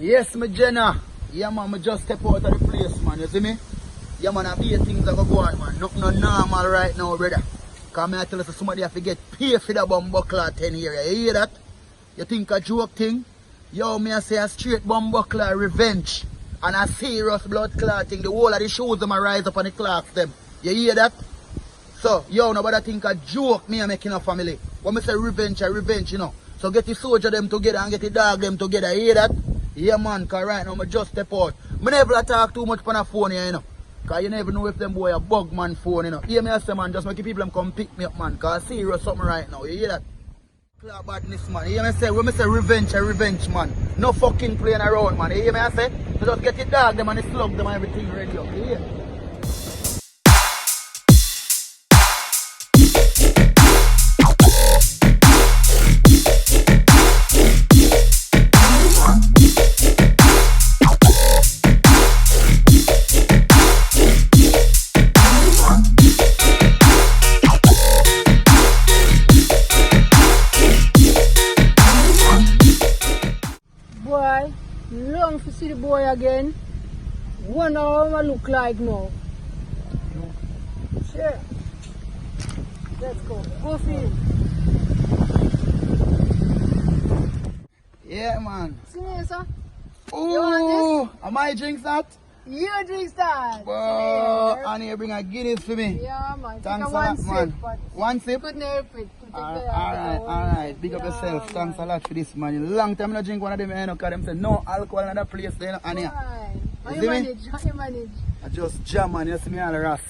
Yes, my Jenna. Yeah, man, I just step out of the place, man. You see me? Yeah, man, I be things that go on, man. Nothing no normal right now, brother. Because I tell you, somebody have to get paid for the bumbuckler 10 years. You hear that? You think a joke thing? Yo, me I say a straight bumbuckler revenge. And a serious blood clotting. The whole of the shoes them a rise up on the clocks them. You hear that? So, yo, nobody think a joke me a making a family. When me say revenge, a revenge, you know. So get the soldier them together and get the dog them together. You hear that? Yeah, man, because right now I just step out. I never talk too much on the phone here, you know. Because you never know if them boy a bug man phone, you know. Hear me I say, man, just make the people them come pick me up, man. Because I serious something right now. You hear that? Clear badness, man. You hear me say, when me say revenge, a revenge, man. No fucking playing around, man. You hear me I say? So just get the dog them and the slug them and everything ready up. You hear? Boy, long to see the boy again. Wonder how I look like now. Sure. Let's go. Go for him. Yeah, man. See me, sir? Ooh, am I drinks that? You drink that. And you bring a Guinness for me. Yeah, man. Thanks Take a lot, sip, man. but One sip? couldn't help it. Alright. Big up yourself. Thanks a lot for this, man. Long time I don't drink one of them, you know, because them say no alcohol in another place, you know, and here. How You you see me? manage? How you manage? I just jam, man. You see me all Ras.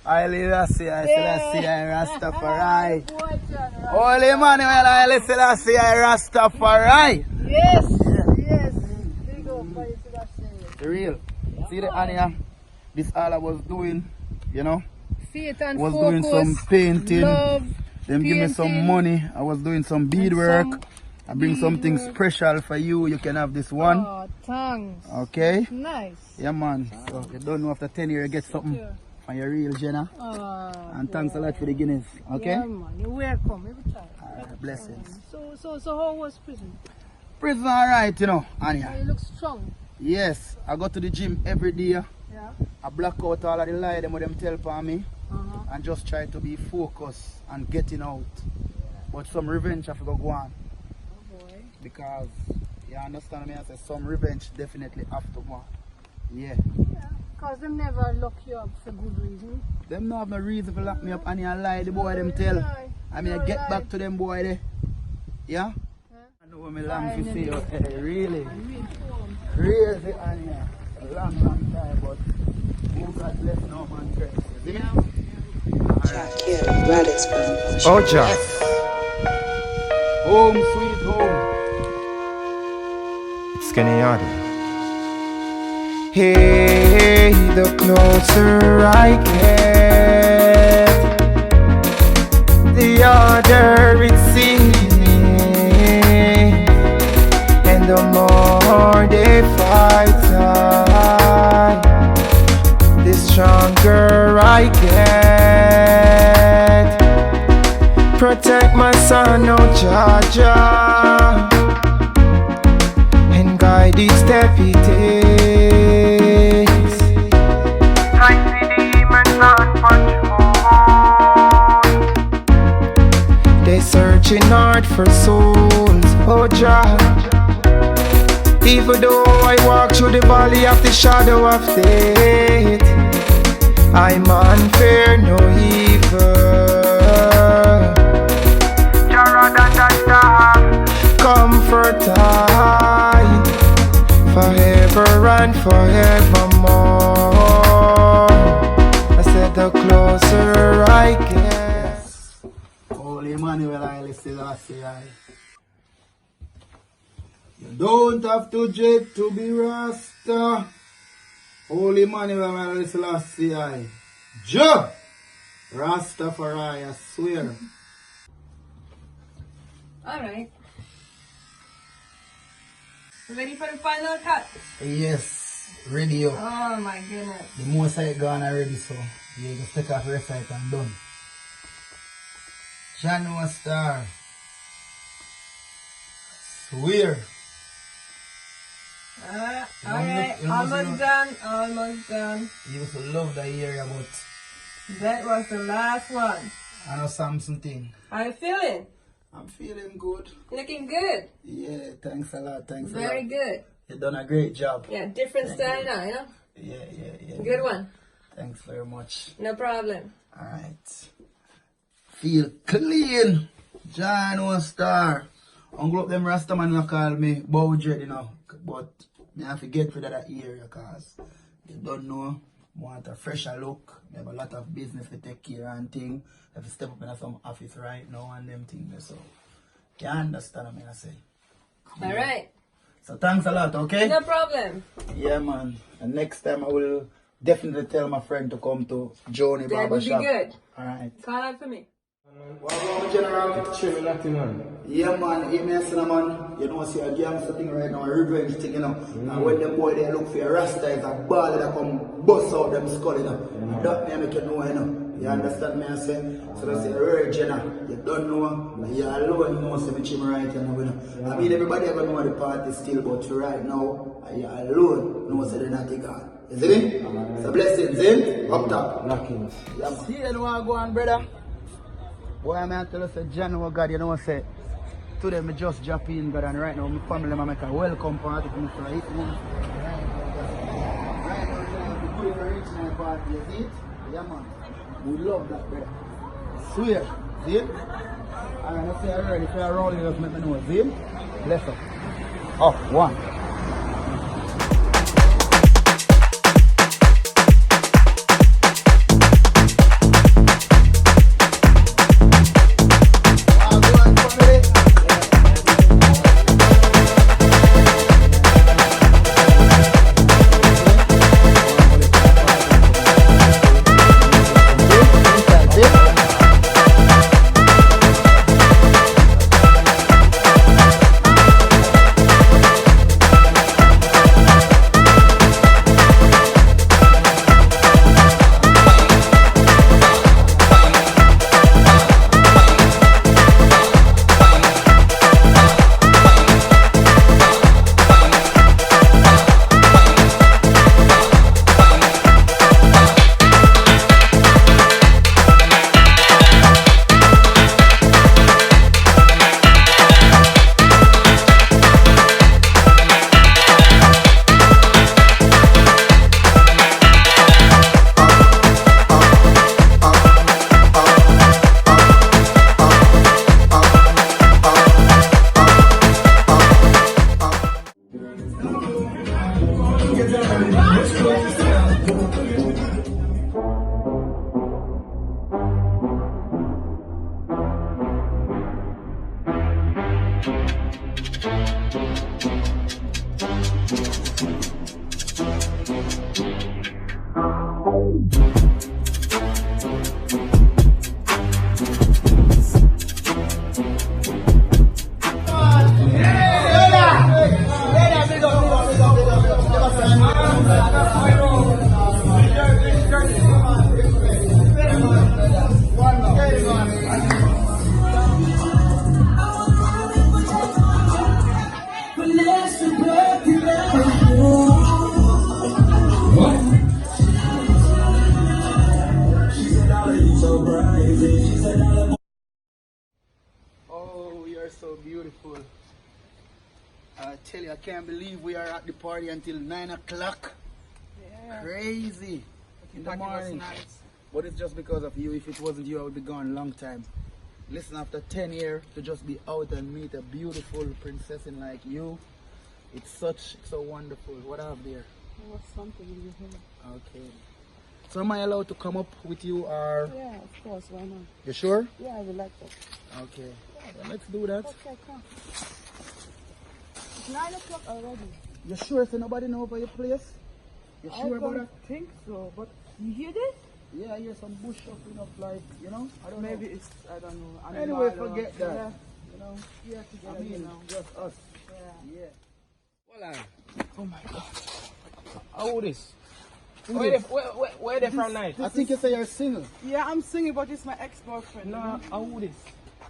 I Selassie, I Selassie, I Rastafari. Holy Emmanuel, I Selassie, I Rastafari. Yes. Big up for you, Selassie. Real. See the Anya? This all I was doing, you know. Faith and Was focus, doing some painting. love, Them give me some painting, money. I was doing some beadwork. I bring something beadwork. special for you. You can have this one. Oh, thanks. Okay? Nice. Yeah, man. So you don't know after 10 years you get something Yeah. from your real Jenna. And thanks a lot for the Guinness. Okay? Yeah, man. You're welcome every time. Alright, blessings. So how was prison? Prison alright, you know, Oh, Anya. you look strong. Yes, I go to the gym every day. Yeah. I block out all of the lie them what them tell for me. Uh-huh. And just try to be focused and getting out. But some revenge have to go on. Oh boy. Because you understand me, I say some revenge definitely have to go on. Yeah. Yeah. Because them never lock you up for good reason. Them no have no reason to lock me up and you lie the boy them tell. I mean I get back to them boy there. Yeah? I know when me long to see you. Hey, really? Crazy Anya. A long time, but who God bless no man curse. You see me? Alright. Oh, Jack. Home sweet home. Skinny Yardie. Hey, the closer I get, the harder it seems, and the more they fight I, the stronger I get. Protect my son, oh Jaja, and guide his step he takes. I see demons on patrol. They searching hard for souls, oh Jah. Even though I walk through the valley of the shadow of death, I man fear no evil. Comfort I forever and forevermore. I said the closer I get. Holy Emmanuel, I Selassie, I. You don't have to jet to be Rasta. Holy Emmanuel, I Selassie, I. Ja! Rastafari, I swear. Alright. Ready for the final cut? Yes, ready up. Oh my goodness. The most I gone already, so you just take off the rest of it and done. Jano Star. Swear. Alright, almost done, almost done. You used to love the area, but That was the last one. I know Samson thing. How you feeling? I'm feeling good. Looking good. Yeah, thanks a lot, thanks a lot. Very good. You've done a great job. Yeah, different style now, you know? Yeah. Good one. Thanks very much. No problem. Alright. Feel clean. John one star. Uncle up them Rasta man you call me Bowdred, you know. But me have to get rid of that area cause you don't know. Want a fresher look. We have a lot of business to take care and thing. Have to step up in some office right now and them things. So you understand what I say. Alright. So thanks a lot, okay? No problem. Yeah man. And next time I will definitely tell my friend to come to Joni That would be Barbershop. good. Alright. Call out for me. What about General? Chill nothing man. Yeah man, hey man, man, you know see a gangster thing right now, a revenge thing, you know. And when them boy they look for a rasta, it's a ball that come bust out them skull, you know. And that me make you know, you know. You understand me I say? So they say virgin, you don't know, and you alone you know say me chim right you know. I mean everybody ever know the party still, but right now, you alone know say they're not God. Is it me? It's a blessing, in up top. Knocking. Yeah, man. See you know what go on, brother. Boy, I man tell us a John, oh God, you know what I say? Today me just drop in, God, and right now my family I make a welcome party for me for it. Right now, we're doing a rich night party, you see it? Yeah, man. We love that, brother. Swear, see it? Alright, let's say I'm ready. If you're rolling, just let me know, see it? Bless up. Up, one. Oh, you're so beautiful. I tell you, I can't believe we are at the party until 9 o'clock. Yeah. Crazy. In the morning. But it's just because of you. If it wasn't you, I would be gone a long time. Listen, after 10 years, to just be out and meet a beautiful princess like you, it's so wonderful. What I have there? There was something in your hair. Okay. So am I allowed to come up with you or? Yeah, of course, why not? You sure? Yeah, I would like that. Okay. Then let's do that. Okay, come. It's 9 o'clock already. You sure so nobody know about your place? You sure I about don't that? think so, but you hear this? Yeah, I hear some bush shuffling up like, you know? I don't Maybe know. it's, I don't know. I don't Anyway, know, I don't forget know. that. Yeah, You know? yeah, together, I mean, you know. just us. Yeah. Yeah. Voila. Oh my God. How old is? Who Where this? they from night? I think you say you're single. Yeah, I'm singing, but it's my ex-boyfriend. No, how old is?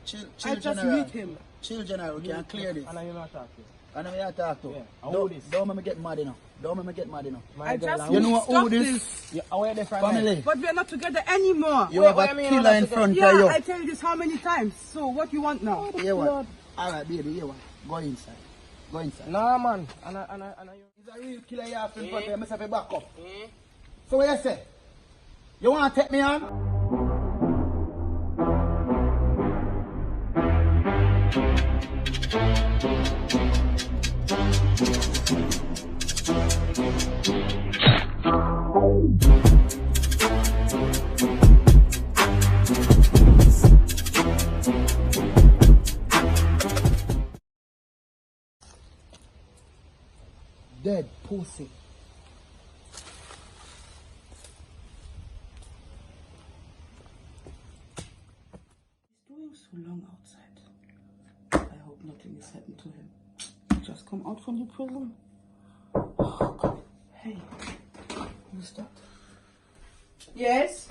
Chill I just general. meet him. Chill general, we can clear this. And you're not talking. And I'm here to talk to. Yeah. And who this? Don't make me get mad enough. Don't make me get mad enough. My I girl, just and You who- know Stop who this? Yeah, and where they from night? Family. But we are not together anymore. You Wait, have what a I mean, killer you're in not front Yeah, of you. I tell you this how many times. So what you want now? Here what? Alright, baby, here what? Go inside. Go inside. Nah, man. And He's a real killer here in front of you. I have to back up. So what you say? You want to take me on? Dead pussy. He's doing so long outside. I hope nothing is happening to him. He just come out from the prison. Oh, God. Hey, who's that? Yes?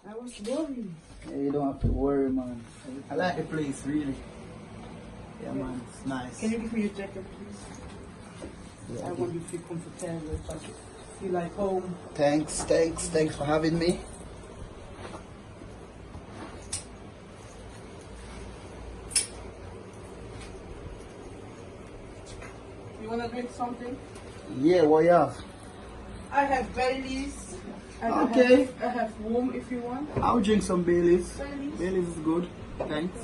I was worried. Yeah, you don't have to worry, man. I like the place, really. Yeah, man, it's nice. Can you give me your jacket, please? Yeah, I want you to feel comfortable. If I feel like home. Thanks for having me. You want to drink something? Yeah, what you have? I have Baileys. And Okay. I have warm if you want. I'll drink some Baileys. Baileys. Baileys is good. Thanks.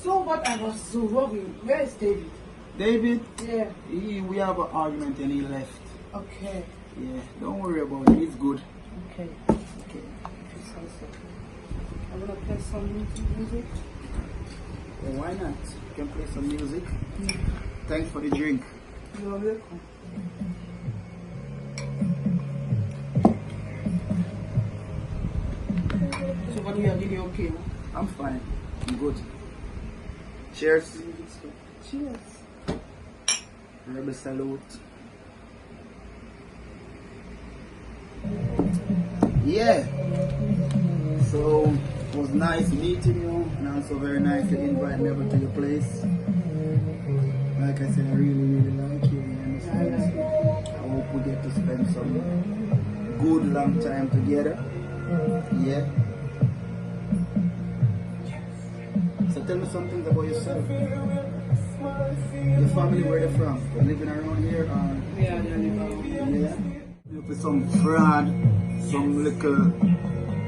So what I was so worried. Where is David? David, Yeah. we have an argument and he left. Okay. Yeah, don't worry about it. He's good. Okay. Okay. This sounds okay. I'm gonna play some music. Well, why not? You can play some music. Thanks for the drink. You're welcome. So what you are really okay? I'm fine. I'm good. Cheers. Cheers. Rebel salute. Yeah. So it was nice meeting you, and also very nice to invite me over to your place. Like I said, I really like you. You understand? I hope we get to spend some good long time together. Yeah. So tell me some things about yourself. Your family, where they're from? Living around here or? Yeah, Yeah. Look for some fraud, some little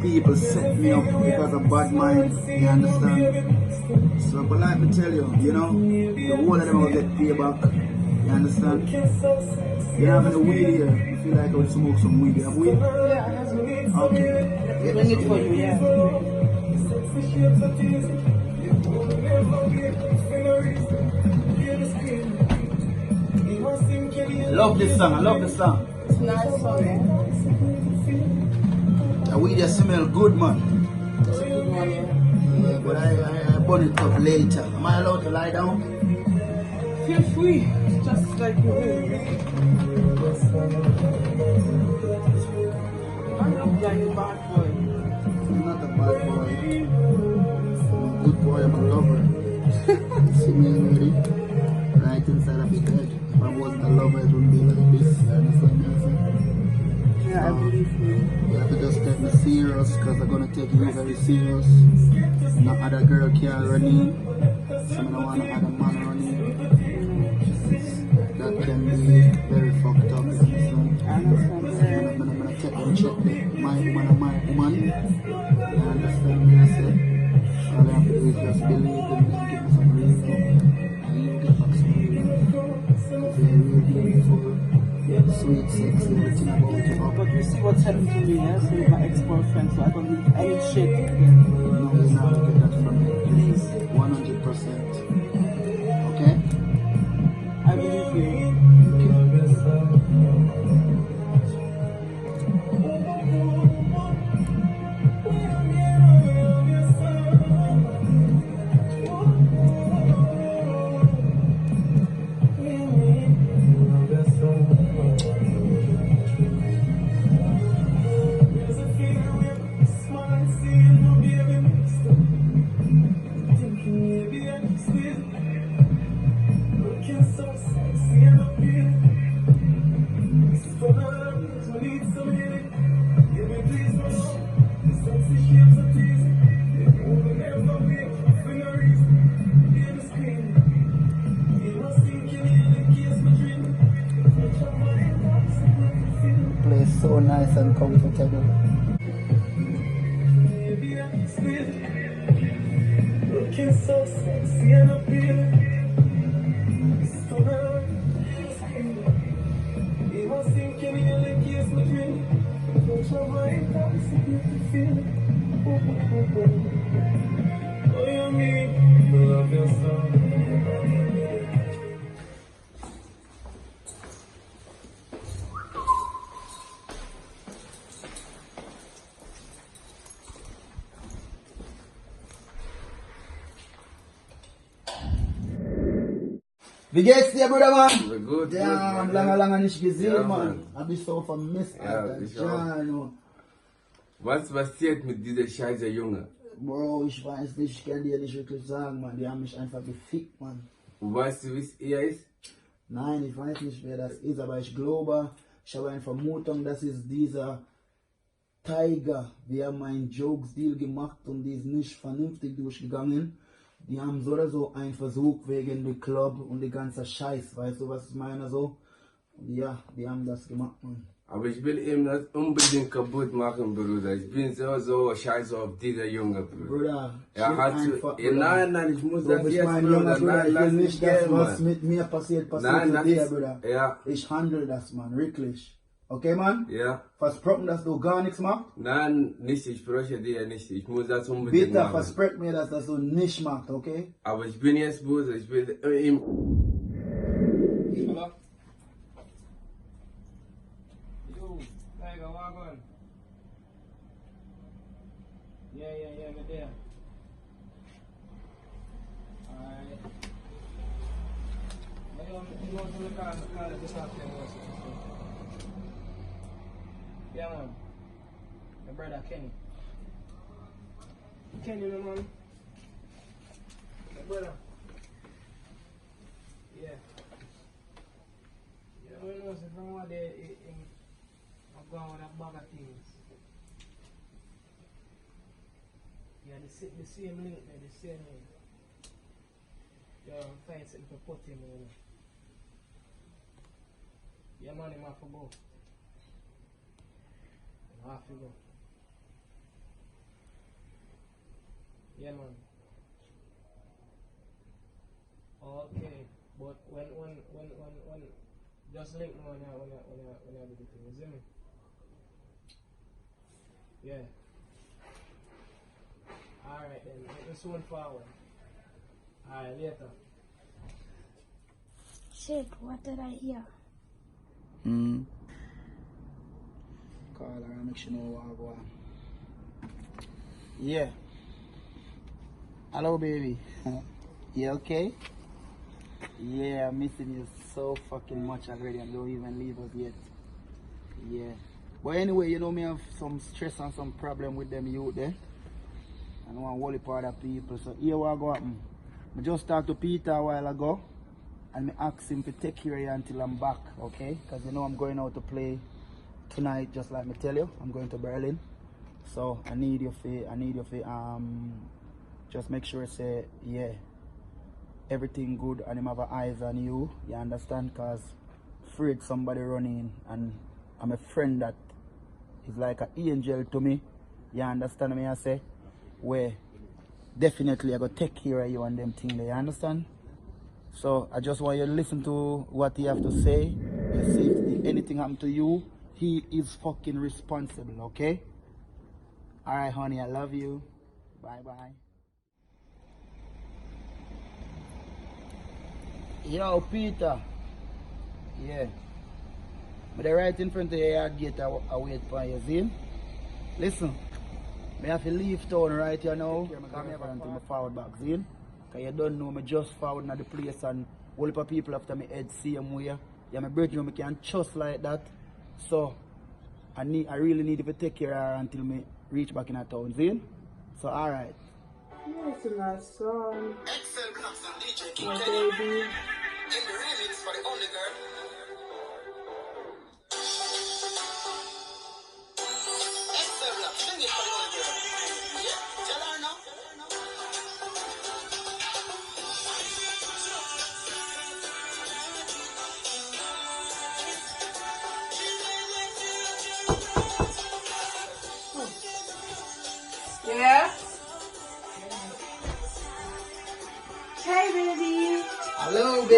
people set me up because of bad mind. You understand? So, but like me tell you, you know, the whole of them will get payback. You understand? You have any weed here? You feel like I would smoke some weed. You have weed? Yeah, I have it. Okay. Get Bring it some for weed. you, yeah. Love this song. I love this song. It's nice song, yeah. The weed just smell good, man. It's a good one, yeah. Yeah, but I burn it up later. Am I allowed to lie down? Feel free, just like you will. I look like a bad boy. I'm not a bad boy. I'm a good boy. I'm a lover. See me already? Right inside of his head. If I wasn't a lover, it wouldn't be like this. You understand what I'm saying? Yeah, I believe you. You have to just take me serious because I'm going to take you very serious. No other girl can run in. So I don't want no other man run in. That can be very fucked up. You understand? I understand. I'm gonna take and check the my woman and my woman. You understand me? I said, all I have to do is just believe in me and give me some reason. And you get back some reason. Because you're really beautiful, sweet, sexy, everything about you. But you see what's happened to me, yeah? So with my ex-boyfriend, so I don't need any shit. No, you're not to get that from me. Please, 100%. Okay? I believe you. Thinking maybe I'm still so nice and comfortable. Looking so sexy and appealing. He was thinking you like kiss me dream. Don't your mind that's a beautiful feeling. Oh, you mean I love your song. Wie geht's dir, Bruder, man? We're good. Ja, good, lange nicht gesehen, Ja, man. Mann. Hab ich so vermisst, Ja, Alter. ich auch. Jano. Was passiert mit dieser scheiße Junge? Bro, ich weiß nicht, ich kann dir nicht wirklich sagen, man. Die haben mich einfach gefickt, man. Und weißt du, wie er ist? Nein, ich weiß nicht, wer das ist, aber ich glaube, ich habe eine Vermutung, das ist dieser Tiger. Wir haben einen Jokes-Deal gemacht und die ist nicht vernünftig durchgegangen. Die haben so oder so einen Versuch wegen dem Club und die ganze Scheiß, weißt du, was ich meine, so? Und ja, die haben das gemacht, man. Aber ich will ihm das unbedingt kaputt machen, Bruder. Ich bin so scheiße auf dieser Junge, Bruder. Bruder, Er hat einfach, ja, nein, ich muss Du das bist jetzt, mein Bruder. Junge, Bruder, Nein, ich lass will mich nicht, dass gehen, was Mann. mit mir passiert Nein, mit das dir, ist, Bruder. ja, Ich handle das, man, wirklich. Okay, Mann? ja. Versprochen, dass du gar nichts machst? Nein, nicht, ich bräuchte dir nicht. Ich muss das unbedingt Bitte machen. versprich mir, dass du nicht machst, okay? Aber ich bin jetzt Bruder, ich will ihm... Hello? Yo, Tiger, what going? Yeah, we're there. Alright. You go to the car this afternoon. Yeah, man. My brother Kenny. Kenny, my man. My brother. Yeah. You know, so from what I'm going with a bag of things. Yeah, the same link there, the same link. Yeah, I'm finding something to put in, you know. Yeah, man, I'm off for both. I'm off to go. Yeah, man. Okay, but when just link me when I do the thing, you see me? Yeah. Alright then, let me soon forward. Alright, later. Shit, what did I hear? Call her and make sure know what I go on. Yeah. Hello, baby. You okay? Yeah, I'm missing you so fucking much already and don't even leave us yet. Yeah. But anyway, you know me have some stress and some problem with them youth there. I don't want to worry for other people. So here what go happen. I just talked to Peter a while ago and I asked him to take care of you until I'm back, okay? Because you know I'm going out to play tonight, just like me tell you. I'm going to Berlin. So I need you for just make sure say yeah, everything good and him have eyes on you, you understand? Cause afraid somebody running and I'm a friend that is like an angel to me. You understand me I say? Where definitely I go take care of you and them things, you understand? So I just want you to listen to what he have to say. You see if anything happen to you, he is fucking responsible, okay? Alright honey, I love you. Bye bye. Yo, Peter. Yeah. But they're right in front of your yard gate, I wait for you, see? Listen, I have to leave town right here now. Come here until I forward back, see? Because you don't know, I just forward at the place and all the people after me head same way. Yeah, my brother, I can't trust like that. So, I really need to take care of her until I reach back in a town, see? So, alright. That's a nice song. Excel Blacks and DJ King My Kenny baby. in the remix for the only girl. Excel Blacks, sing it for the only girl. Yeah, tell her now.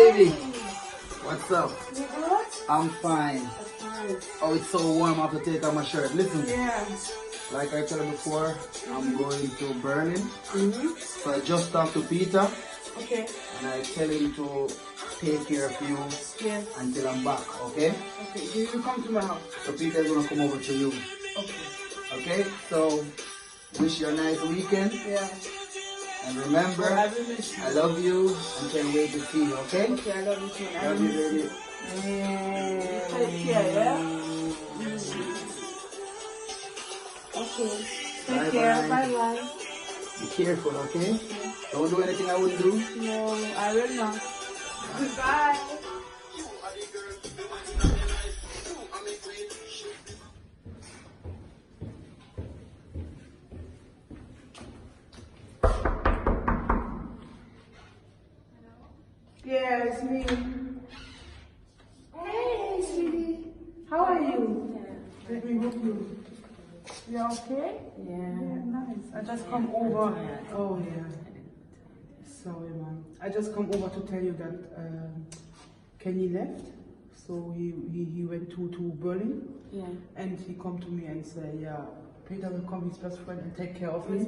baby. What's up? I'm fine. Oh, it's so warm. I have to take off my shirt. Listen. Yeah. Like I told you before, I'm going to Berlin. So I just talked to Peter Okay. and I tell him to take care of you Yeah. until I'm back, okay? Okay. Do you come to my house? So Peter's gonna come over to you. Okay. Okay? So wish you a nice weekend. Yeah. And remember, I will miss you. I love you and can't wait to see you, okay? Okay, I love you too. I Love will you, miss you. baby. Take care, yeah? Okay. Take care. Bye-bye. Be careful, okay? Don't do anything I wouldn't do. No, I will not. Bye. Yeah, it's me. Hey, sweetie. How are you? Let me help you. You okay? Yeah, nice. I just come over. Oh, yeah. Sorry, man. I just come over to tell you that Kenny left. So he went to Berlin. Yeah. And he come to me and say, yeah, Peter will come, his best friend, and take care of me.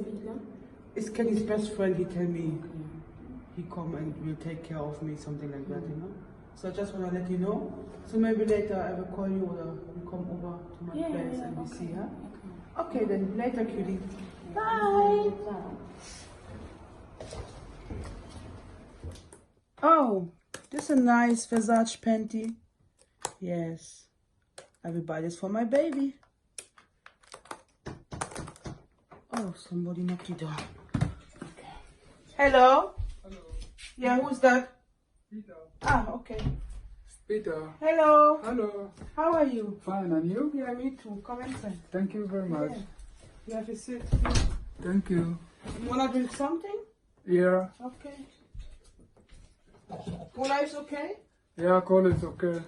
It's Kenny's best friend. He tell me he come and will take care of me, something like that, you know. So I just want to let you know. So maybe later I will call you or you come over to my place and we see her. Okay, then later, cutie. Bye. Oh, this is a nice Versace panty. Yes, I will buy this for my baby. Oh, somebody knocked the door. Okay. Hello? Hello, Yeah, who's that? Peter. Ah, okay. Peter. Hello. Hello. How are you? Fine, and you? Yeah, me too. Come inside. Thank you very much. Yeah. You have a seat. Thank you. You wanna drink something? Yeah. Okay. Cola is okay? Yeah, call is okay.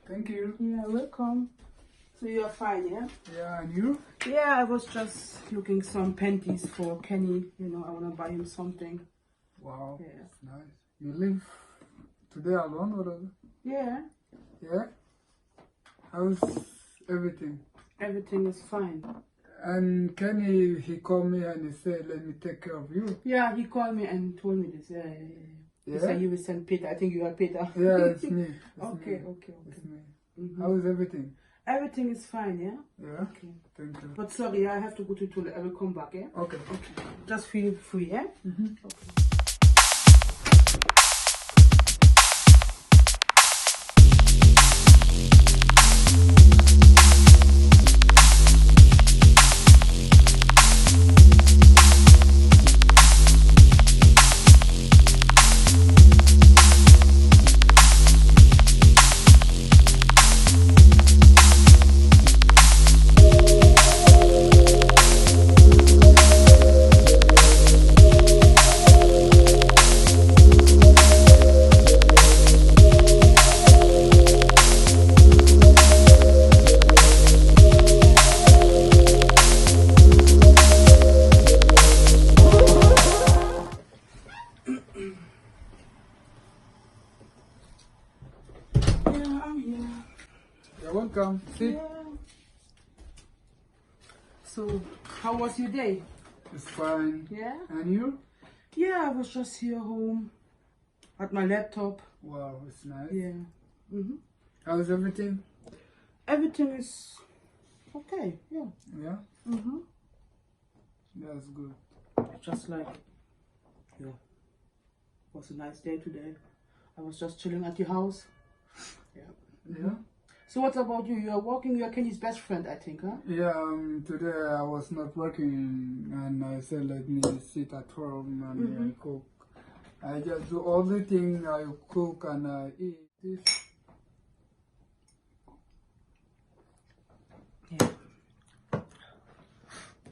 Thank you. Yeah, welcome. So you are fine, yeah? Yeah, and you? Yeah, I was just looking some panties for Kenny. You know, I wanna buy him something. Wow, Yeah. that's nice. You live today alone or? Yeah, Yeah? How's everything? everything is fine. And Kenny, he called me and he said, let me take care of you. Yeah, he called me and told me this. Yeah, yeah, yeah. He Yeah? said he will send Peter. I think you are Peter. Yeah, it's me. It's Okay, me. okay, It's okay. me. How's everything? Everything is fine, yeah? Yeah? Okay. Thank you. But sorry, I have to go to the toilet. I will come back, yeah? Okay. Okay. Just feel free, yeah? Okay. Yeah, I'm here. You're welcome. Sit. Yeah. So, how was your day? It's fine. Yeah? And you? Yeah, I was just here home at my laptop. Wow, it's nice. Yeah. How's everything? Everything is okay. Yeah. Yeah? Mm-hmm. That's good. Just like, yeah. It was a nice day today. I was just chilling at your house. Yeah. Yeah? So what about you? You are working. You are Kenny's best friend, I think, huh? Yeah, today I was not working and I said let me sit at home and I cook. I just do all the things, I cook and I eat. This. Yeah.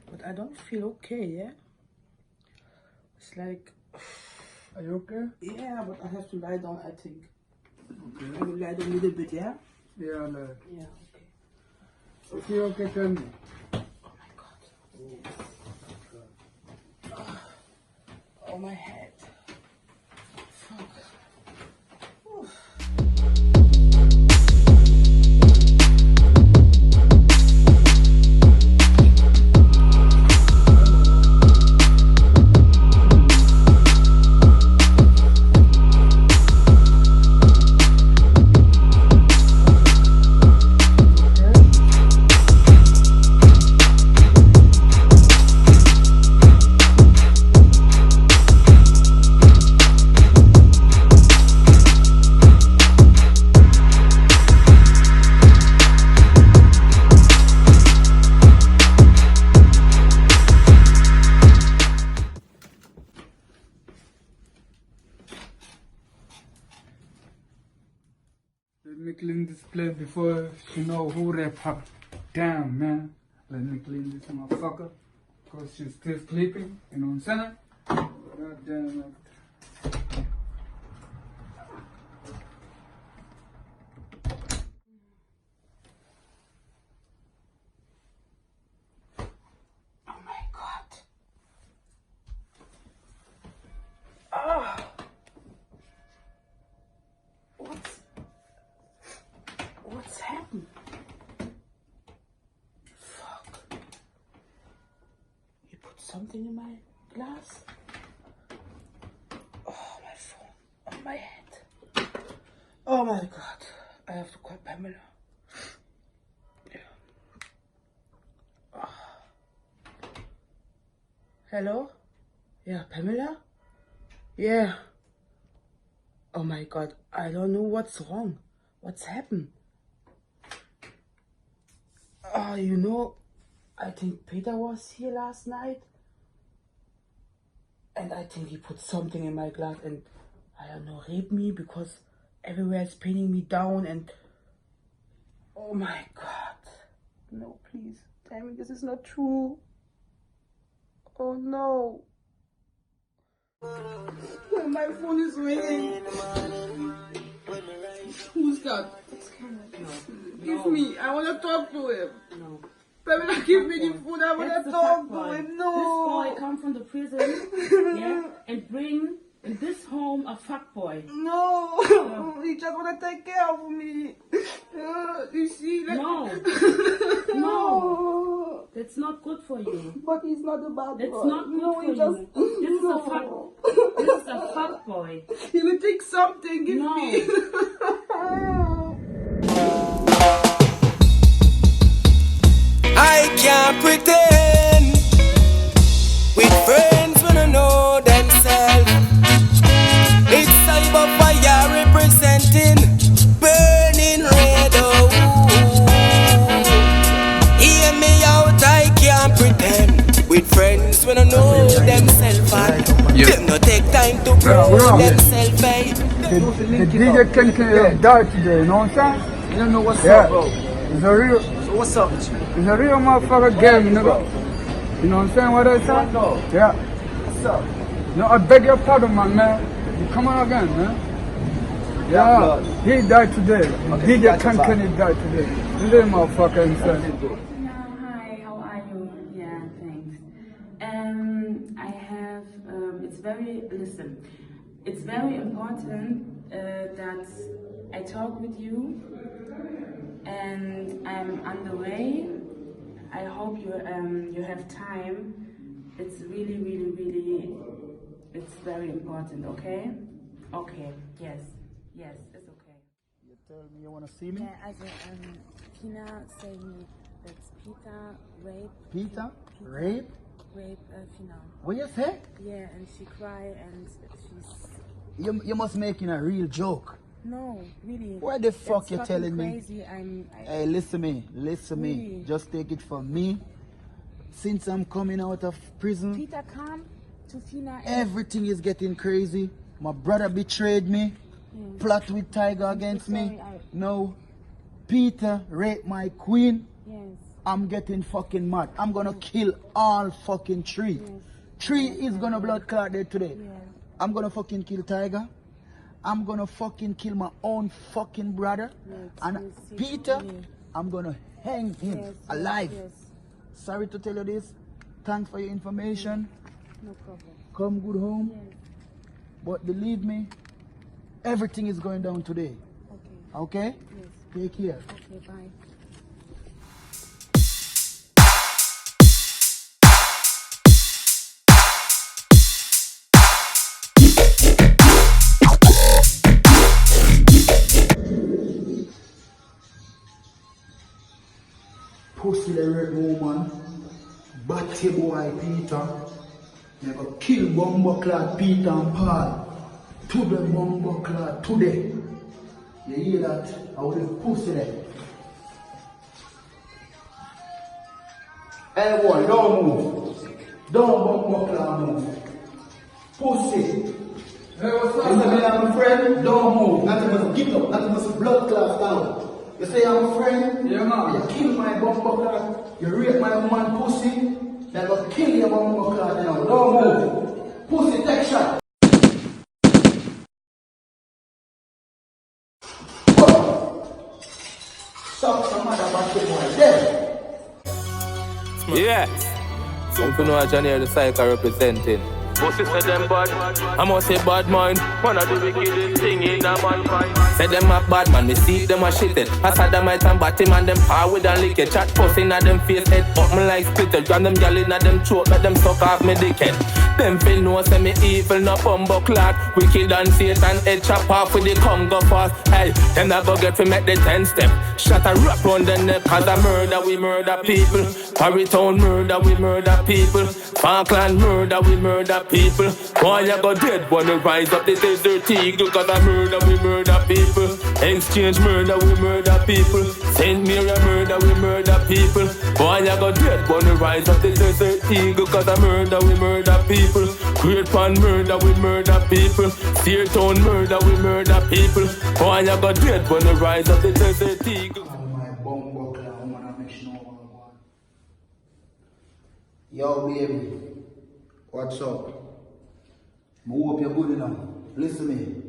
But I don't feel okay, yeah? It's like Are you okay? Yeah, but I have to lie down, I think. Okay. I will lie down a little bit, yeah? Yeah, like. Yeah, okay. If you're okay, tell me. Oh my god. Oh, my head. Fuck. Oof. Let me clean this plate before she know who raped her. Damn, man. Let me clean this motherfucker. Because she's still sleeping. You know what I'm saying? God damn it. Oh my god. Ah. What's happened? Fuck. You put something in my glass? Oh, my phone. On my head. Oh my god. I have to call Pamela. Yeah. Ah. Hello? Yeah, Pamela? Yeah. Oh my god. I don't know what's wrong. What's happened? You know, I think Peter was here last night. And I think he put something in my glass and, I don't know, raped me because everywhere is pinning me down and... Oh my god. No, please. Tell me this is not true. Oh no. My phone is ringing. Who's that? Give me. I want to talk to him. No. Pamela, give me the food. I want to talk to him. No. This boy come from the prison, yeah, and bring in this home a fuck boy. No. He just want to take care of me. You see? No. No. That's not good for you. But he's not a bad boy. That's not good for you. This is a fuck. This is a fuck boy. He will take something. Give me. I can't pretend with friends when I know themselves. It's cyber fire representing burning red. Oh, hear me out. I can't pretend with friends when I know themselves. Them no take time to prove themselves. The DJ can die today, you know what I'm saying? You don't know what's up, bro. It's a real... So what's up with you? It's a real motherfucker game, nigga. You know what I'm saying? What I say? Yeah. What's up? No, I beg your pardon, man. You come on again, man. Yeah. He died today. DJ Kenny died today. Little motherfucker himself. Hi, how are you? Yeah, thanks. I have, it's very important that I talk with you, and I'm on the way. I hope you have time. It's really, it's very important, okay? Okay, yes, it's okay. You tell me you want to see me? Yeah, also, Tina said me that Peter raped... Peter? Rape? Rape Fina. What you say? Yeah, and she cried and she's... You must making a real joke. No, really. What the fuck you telling crazy. me? Hey, listen me. Really? Just take it from me. Since I'm coming out of prison, Peter come to Fina. Everything is getting crazy. My brother betrayed me. Plot with Tiger against me. No. Peter raped my queen. Yes. I'm getting fucking mad. I'm gonna kill all fucking three. Yes. 3 is gonna blood clot there today. Yes. I'm gonna fucking kill Tiger. I'm gonna fucking kill my own fucking brother. And Peter, I'm gonna hang him alive. Sorry to tell you this. Thanks for your information. No problem. Come good home. But believe me, everything is going down today. Okay? Yes. Take care. Okay, bye. Pussy the red woman, batty boy Peter, never kill Bumbleclad Peter and Paul. To the Bumbleclad today. You hear that? I will have pussy there. Hey boy, don't move. Don't Bumbleclad move. Pussy. Hey, what's up? You say me I'm a friend? Don't move. Nothing must get up. Nothing must blood clot down. You say I'm a friend? Yeah, man. You kill my Bumbleclad. You rape my woman pussy. Then I'll kill your Bumbleclad, you know. Don't move. Pussy, take shot. Stop some other battery boy. There. Yeah. If you know what Johnny the Psycho representing. Pussy said them bad, I must say bad mind. One of the wickedest thing in a mankind. Say them a bad man, me see them a shitted. I said them might and batty man, them power with a lick it. Chat pussy inna them face head, up me like splitter. Grab them gal inna them throat, let them suck off me dickhead. Them feel no say me evil, no Bumbleclad. Wicked and Satan, head chop off with the Congo fast. Hey, them not go get to make the 10 step. Shot a rap round the neck, cause a murder, we murder people. Quarrytown murder, we murder people. Parkland murder, we murder people. Boy, you go dead when we rise up the desert eagle. Cause a murder, we murder people. Exchange murder, we murder people. Saint Mary murder, we murder people. Boy, you go dead when we rise up the desert eagle. Cause a murder, we murder people. Great Pan murder, we murder people. Fairtown murder, we murder people. Boy, you go dead when we rise up the desert eagle. Yo, baby, what's up? I hope you're good enough. Listen to me.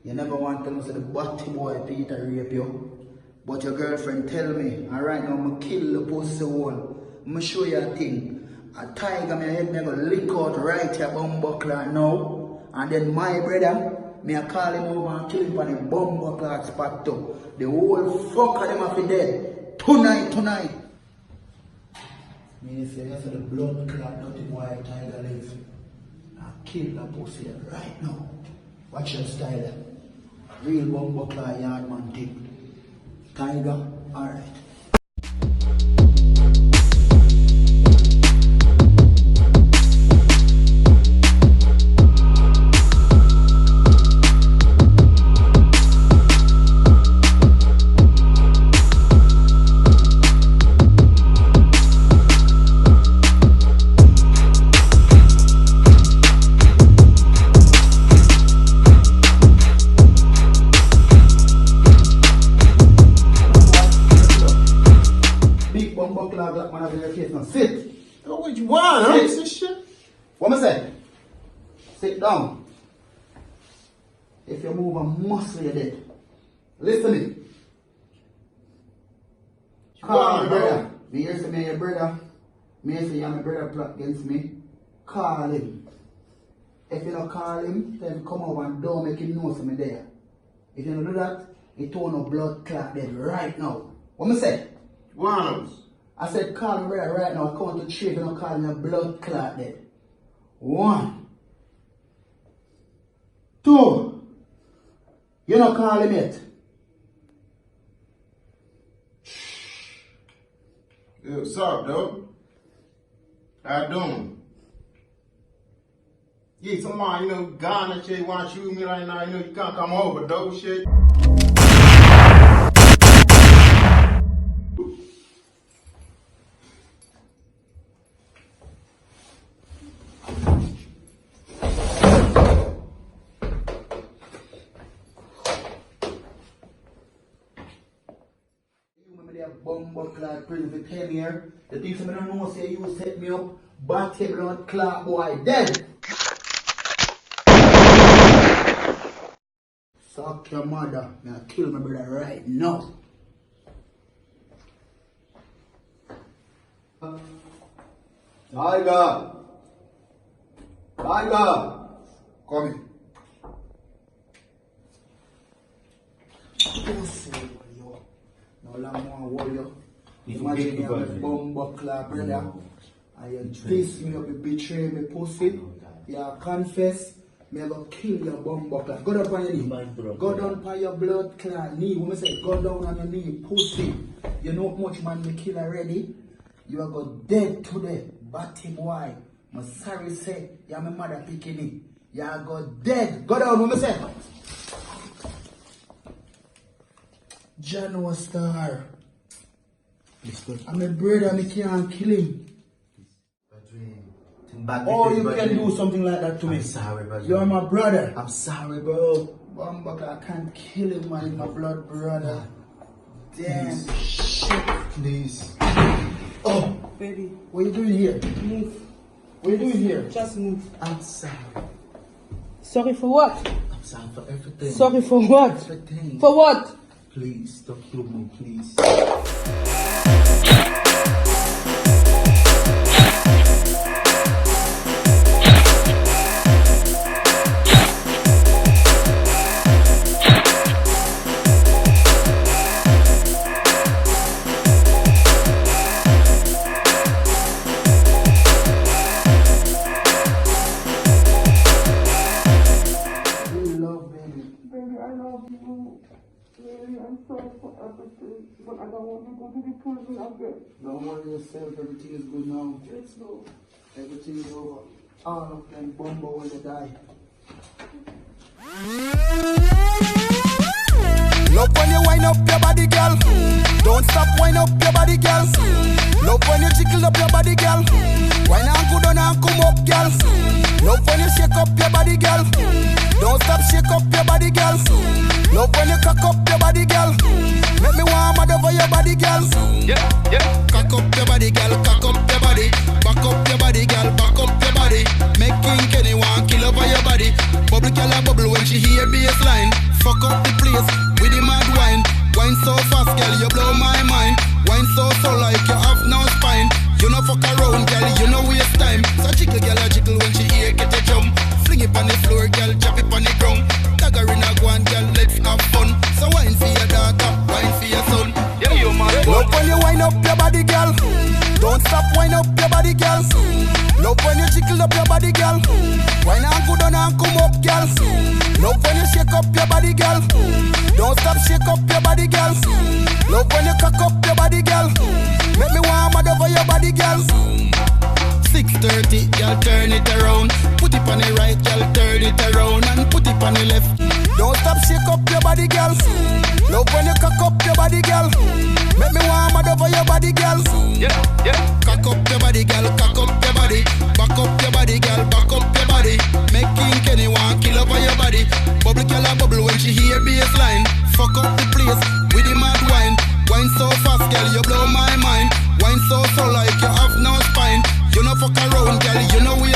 You never want to tell me say the batty boy Peter rape you. But your girlfriend tell me, and right now I'm kill the pussy one. I'm show you a thing. A tiger my head me go lick out right here Bumbleclad now. And then my brother, me I call him over and kill him on the Bumbleclad spot too. The whole fuck of them have to dead. Tonight. Me say that's the blood clot dirty boy tiger live. I kill that pussy right now. Watch your style. Real Bumbleclad yard man thing. Tiger, alright. Bumbleclad black man have in your face now. Sit. What you want, huh? This shit? What am I say? Sit down. If you move a muscle, you're dead. Listen to me. Call me brother. Me hear say me your brother. Me say you my brother plot against me. Call him. If you don't call him, then come over and don't make him know me there. If you don't do that, he turn a blood clot dead right now. What am I say? One. I said call me brother right now. I count to 3 if you don't call me a blood clot dead. 1. 2. You don't call him yet. Hey, what's up, dog? How you doing? Yeah, someone, you know, gone and shit, want to shoot me right now, you know, you can't come over, dog, shit. Bumbleclad prison for 10 years. The things I don't know say you set me up, but blood clot boy dead. Suck your mother. Me I kill my brother right now. Tiger! Tiger! Come here. No long more warrior. Imagine you have a bomb buckler, brother. And you piss me up, you betray me, pussy. You confess. Me go kill your bomb buckler. Go down on your knee. Go down on your blood clot knee. When I say go down on your knee, pussy. You know how much man me kill already? You are go dead today. Batty boy. I'm sorry say, you're my mother picking me. You are go dead. Go down, what I say? John was star. I'm a brother, I can't kill him. Oh, you can do something like that to me. I'm sorry, bro. You're my brother. I'm sorry, bro. Bumbuck, I can't kill him, man. He's my blood brother. Damn. Please. Shit. Please. Oh, Baby, what are you doing here? move. What are you doing here? Just move. I'm sorry. Sorry for what? I'm sorry for everything. Sorry for what? Everything. For what? Please, don't kill me, please. Don't worry yourself, everything is good now. Let's go. Everything is over. All of them bumbo when they die. Love when you wind up your body, girl. Don't stop wind up your body, girl. Love when you jiggle up your body, girl. Wine and go down and come up, girl. Love when you shake up your body, girl. Don't stop shake up your body, girl. Love when you cock up your body, girl. Make me warm mad over your body, girl. Yeah, yeah. Cock up your body, girl. Cock up your body. Back up your body, girl. Back up your body. Make King Kenny want kill over your body. Bubble girl a bubble when she hear bassline. Fuck up the place with the mad wine. Wine so fast, girl, you blow my mind. Wine so like you have no spine. You know fuck around, girl, you know waste time. So jiggle, girl, a jiggle when she hear get a jump. Fling it on the floor, girl, chop it on the ground. Dagger in a guan, girl, let's have fun. So wine for your daughter, wine for your son. Yeah, you mad. Love when you wind up your body, girl. Don't stop wind up your body, girl. Love when you jiggle up your body, girl. Wine and go down and come up, girl. Love when you shake up your body, girl. Don't stop shake up your body, girl. Love when you cock up your body, girl. Make me warm mad over your body, girl. 6:30, girl, turn it around. Put it on the right, girl, turn it around. And put it on the left. Don't stop shake up your body, girl. Love when you cock up your body, girl. Make me warm mad over your body, girl. Yeah, yeah. Cock up your body, girl, cock up your body. Back up your body, girl, back up your body. Make King Kenny want kill over your body. Bubble girl a bubble when she hear bassline. Fuck up the place with the mad wine. Wine so fast, girl, you blow my mind. Wine so like you have no spine. You know fuck around, girl, you know we